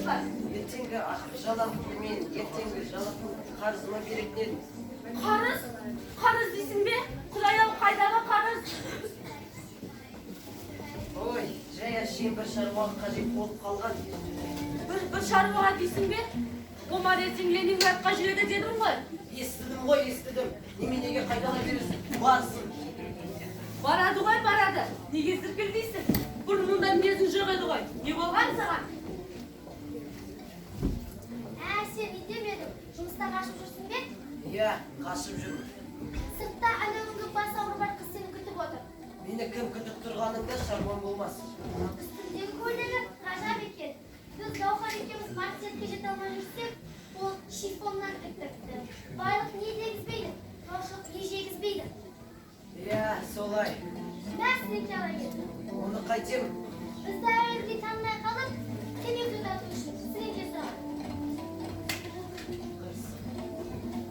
шығар? Ертеңгі жалақымды мен, ертеңгі жалақымды қарызыма беретін едім. Қарыз? Қарыз дейсің бе? Құдай-ау, қайдағы қарыз? Ой, жай әшейін бір шаруаға қажет болып қалған. Бір шаруаға дейсің бе? Омар ертең Ленинградқа жүреді дедім ғой. Естідім ғой, естідім. Неменеге қайтала бересің? Барсын. Барады ғой, барады. Неге зіркілдейсің? Бұрын мұнда мінезің жоқ еді ғой. Не болған саған? Сен үйде ме едің? Жұмыста қашып жүрсің бе? Иә, қашып жүрмін. Сыртта анауыңғы бас ауыры бар қыз сені күтіп отыр. Мені кім күтіп тұрғанында шаруам болмас. Үстіндегі көйлегі ғажап екен. Біз Гаухар екеуміз маркетке жете алмай жүрсек, ол шифоннан тіктіріпті. Байлық не дегізбейді, жоқшылық не жегізбейді. Иә, солай. Мәсінен жала кет. Оны қайтемін. Бізді әуелге танымай қалып, темекі тұтату үшін сіреңке сұраған.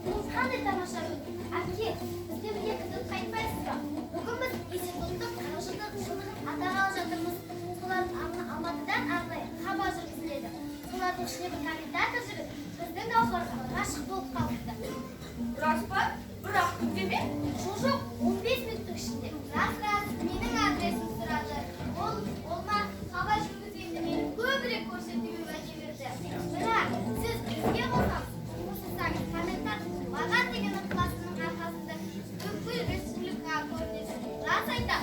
Бұл қандай тамаша күн. Әпке, бізде бірге кідіп қайтпайсыз ба? Бүгін біз институттың 40 жылдық жылдығын атағалы жатырмыз. Солардың Алматыдан арнайы хабар жүргізіледі. Солардың ішінде бір комментатор жігіт біздің Гаухарға ғашық болып қалыпты. Рас па? Бірақ күнде ме? Жоқ, 15 минуттың ішінде. Рас, менің адресім сұрады. Ол ма хабар жүргізгенде мені көбірек көрсетуге уәде берді. Бірақ сіз бізге қосамыз. Қосылсаңыз комментатор маған деген ықыласының арқасында бүкіл республикаға көрінеді. Рас айтам.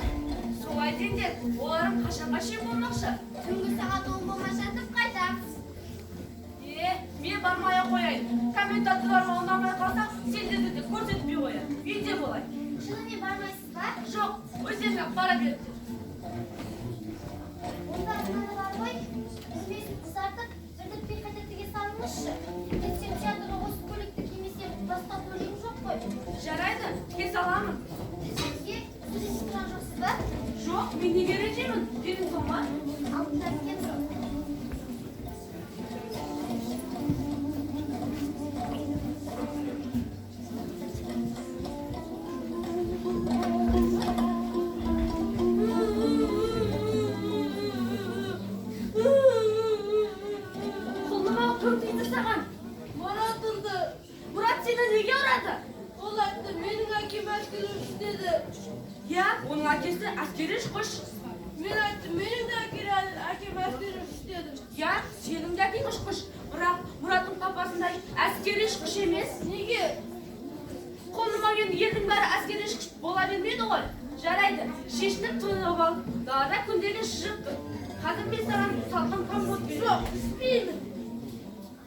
Солай деңдер, оларың қашанға шен болмақшы? Түнгі сағат 10 болмай жатып қайтамыз. Мен бармай-ақ қояйын. Комментаторларға ұнамай қалсаң, сендерді де көрсетпей қояйын. Үйде болайын. Шынымен бармайсыз ба? Жоқ, өздеріңе бара беріңдер. Онда мынаны бар ғой, өзбесін қызартып, бірдікпей қайта тіге салыңызшы. Кетсем театрға осы көйлекті кимесем, басқа көйлегім жоқ қой. Жарайды, тіге саламын. Сізге сөйлесіп тұрған жоқсыз ба? Жоқ, мен неге ренжимін? Денің сау ма? Алтын әпкем жоқ. Құлдым-ау, кім тиді саған? Марат ұрды. Мұрат сені неге ұрады? Ол айтты, менің әкем әскери істеді. Я, оның әкесі әскери ұшқыш. Мен айттым, менің де әкем әскери істеді. Я, сенің де әкең ұшқыш. Бірақ Мұраттың қапасында әскери ұшқыш емес. Неге? Қолыма енді елдің бәрі әскери ұшқыш бола бермейді ғой. Жарайды, шешініп тынып ал. Далада күндегі шыжып тұр. Қазір мен саған салқын компот беремін. Жоқ, іспеймін.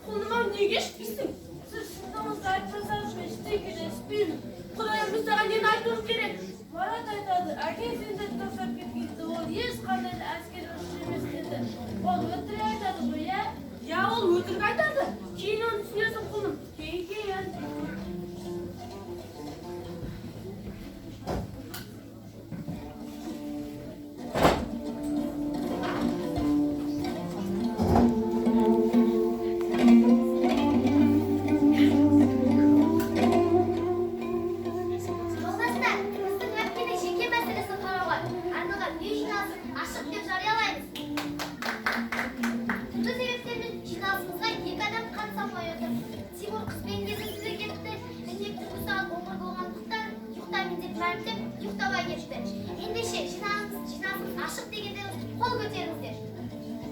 Қолыма неге ішпейсің? Сіз шындығыңызды айтпасаңыз, мен істейге де іспеймін. Құдайым, мен саған нені айтуым керек? Марат айтады, әкең сендерді тастап кеткенді, ол ешқандай да әскери ұшқыш емес деді. Ол өтірік айтады ғой, иә? Я, ол өтірік айтады. Кейін оны түсінесің құлым. Кейін. Жолдастар, біздің әпкенің жеке мәселесін қарауға арналған үй жиналысын ашық деп жариялаймыз. Түрлі себептермен жиналысымызға 2 адам қатыса отыр. Тимур қызбен кездесуге кетті, Індек түнгі сағат 11 болғандықтан ұйықтаймын деп мәлімдеп ұйықтамай кетті. Ендеше жиналысымыз ашық дегенде қол көтеріңіздер.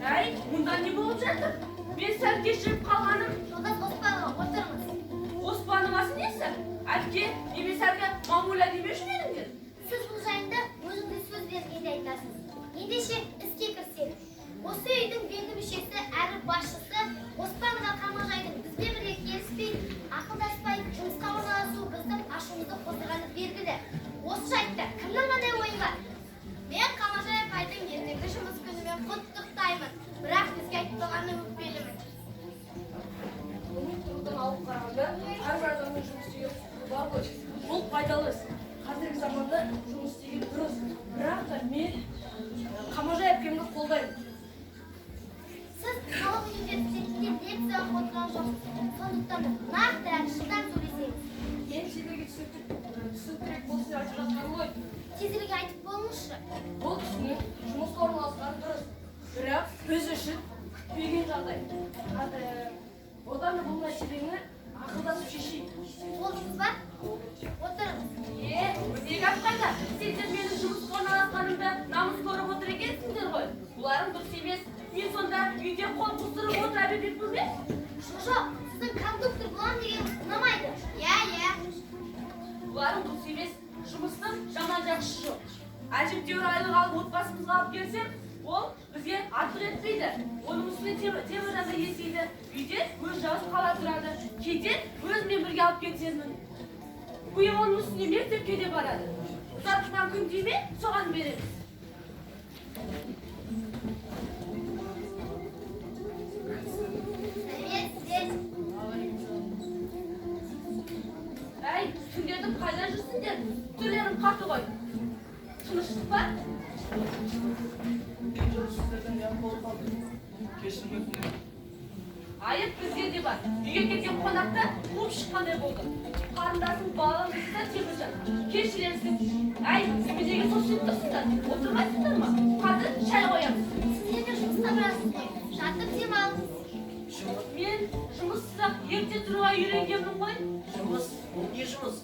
Әй, мұнда не болып жатыр? Мен сәл кешіріп қалғаным. Жолдас Оспанова, отырыңыз. Оспановасы несі? Әпке, немес әлгі мамуля демешін едіңдер? Сіз бұл жайында өзіңіз сөз бергенде айтасыз. Ендеше іске кіріселік. Осы үйдің белді мүшесі әрі басшысы Оспанова Қамажайдың бізбен бірге келіспей, ақылдаспай, жұмысқа орналасу біздің ашуымызды қоздырғаны белгілі. Осы жайтта кімнің қандай ойы бар? Мен Қамажай апайдың ертеңгі жұмыс күнімен құттықтаймын. Бірақ бізге айтпағаны өкпелімін. Оның тұрғыдан алып қарағанда, әрбір адамның жұмыс істеген құқығы бар ғой. Бұл пайдалы іс. Қазіргі заманда жұмыс істеген дұрыс. Бірақ та мен Қамажай әпкемді қолдаймын. Сіз халық университетінде лекция оқып отырған жоқсыз. Сондықтан да нақты әрі шыдан сөйлесеңіз. ең сендерге түсініктірек болсын айтып жатқаным ғой. Тезірек айтып болыңызшы. Бұл түсінік жұмысқа орналасқан дұрыс. Бірақ біз үшін күтпеген жағдай. Одан да бұл мәселені ақылдасып шешейік. Болдыңыз ба? Отырыңыз. Неге қайда? Сендер менің жұмысқа орналасқанымды намыс көріп отыр екенсіңдер ғой. Бұларың дұрыс емес. Мен сонда үйде қол қусырып отыра бермекпін бе? Жоқ, сіздің кондуктор болам деген ұнамайды. Иә. Бұларың дұрыс емес. Жұмыстың жаман жақсы жоқ. Әжептәуір айлық алып отбасымызға алып келсем, ол бізге артық етпейді. Оның үстіне теміржанда есейді. Үйде өз жалғыз қала тұрады. Кейде өзімен бірге алып кетемін. Бұйым оның үстіне мектепке де барады. Ұзатылған күн дей ме, соған береміз. Әй, түндердің қайда жүрсіңдер? Түрлерің қаты ғой. Тыныштық па? Сіздерден ұят болып қалды. Кешірім өтінемін. Айып бізде де бар. Үйге келген қонақта қуып шыққандай болды. Қарындасың балаңыз да Теміржан. Кешірерсің. Әй, неге сосып тұрсыңдар? Отырмайсыңдар ма? Қазір шай қоямыз. Сіздерде жұмысқа барасыз ғой. Жатып демалыңыз. Мен жұмыссызақ ерте тұруға үйренгенмін ғой. Жұмыс? Ол не жұмыс?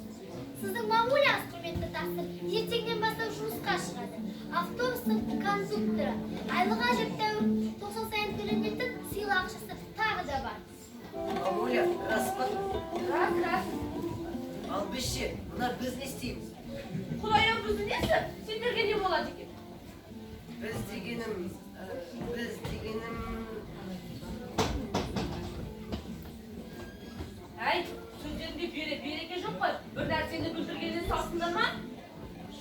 Сіздің мамуляңыз құрметті тақсыр. Ертеңнен бастап жұмысқа шығады. Автобустың кондукторы. Айлығы әжептәуір 90 сайын төленетін сыйлық ақшасы тағы да бар. Мамуля, рас па? Рас. Ал біз ше, мына біз не істейміз? Құдайым біздің несі? Сендерге не болады екен? Біз дегенім... Әй, сөздерінде береке жоқ қой. Бір нәрсені бүлдіргеннен сасыңдар ма?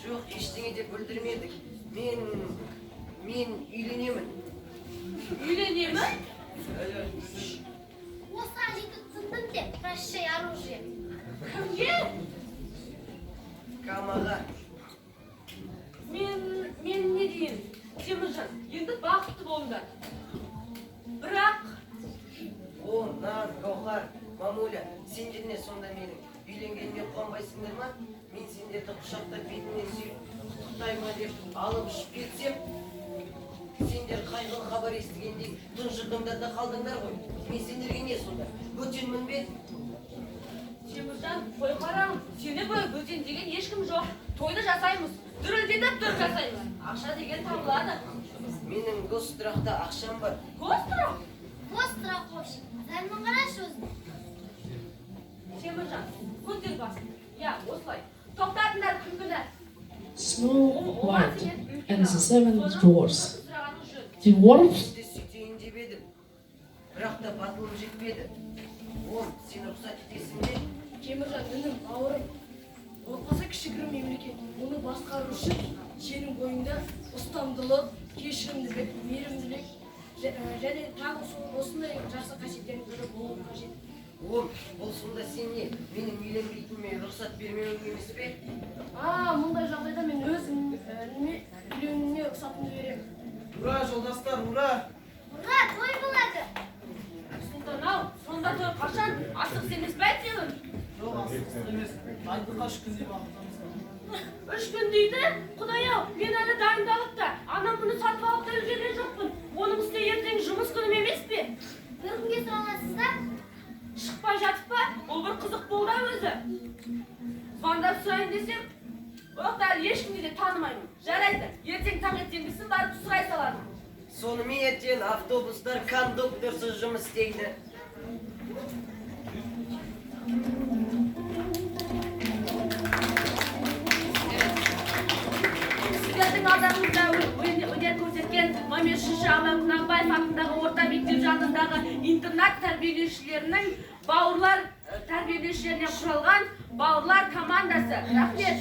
Жоқ, ештеңе де бүлдірмедік. Мен үйленемін. Үйленемін? Осы әжеті тындым деп, прощай оружие. Кімге? Камаға. Мен не дейін? Теміржан, енді бақытты болыңдар. Бірақ... О, Наз, Гаухар, мамуля, сендер не сонда менің үйленгеніне қуанбайсыңдар ма? Мен сендерді құшақтап бетінен сүйіп, құттықтаймын деп алып ұшып кетсем, сендер қайғылы хабар естігендей тұнжырғымдарда қалдыңдар ғой. Мен сендерге не сонда? Бөтенмін бе? Теміржан, қой қарағым, сені бөтен деген ешкім жоқ. Тойды жасаймыз, дүрілдетіп дүр жасаймыз. Ақша деген табылады. Менің гостұрақта ақшам бар. Гостұрақ? Гостұрақ қош. Зәлмін қарашы өзін. Теміржан, көтер басын. Я, осылай. Тоқтатыңдар күлкіні. Snow White and the Seven Dwarfs. The dwarfs Сізді сөйтейін деп едім. Бірақ та батылым жетпеді. Ол, сен рұқсат етесің бе? Теміржан, інім, бауырым. Отбасы кішігірім мемлекет. Оны басқару үшін сенің бойыңда ұстамдылық, кешірімділік, мейірімділік және тағы осындай жақсы қасиеттердің бірі болуы қажет. Ол, бұл сонда сен не? Менің үйленбейтініме рұқсат бермеуің емес пе? Мұндай жағдайда мен өз үйленуіне рұқсатымды беремін. Ура, жолдастар, ура! Ура, той болады. Сұлтан-ау, сонда той қашан? Асығыс емес бе әйтеуір? Жоқ, асықсыз емес. Айтуға 3 күндей уақытымыз бар. 3 күн дейді? Құдай-ау, мен әлі дайындалып та, анам бұны сатып алып та үлгерген жоқпын. Оның үстіне ертең жұмыс күнім емес пе? Бір күнге сұраласыз да? Шықпай жатып па? Бұл бір қызық болды өзі. Звондап сұрайын десем, бірақ әлі ешкімді де танымаймын. Жарайды, ертең таңертеңгісін барып сұрай саламын. Сонымен ертең автобустар кондукторсыз жұмыс істейді. Сіздердің алдарыңызда өнер көрсеткен Мамед Шишалы Құнанбаев атындағы орта мектеп жанындағы интернат тәрбиеленушілерінің бауырлар тәрбиеленушілерінен құралған бауырлар командасы. Рахмет.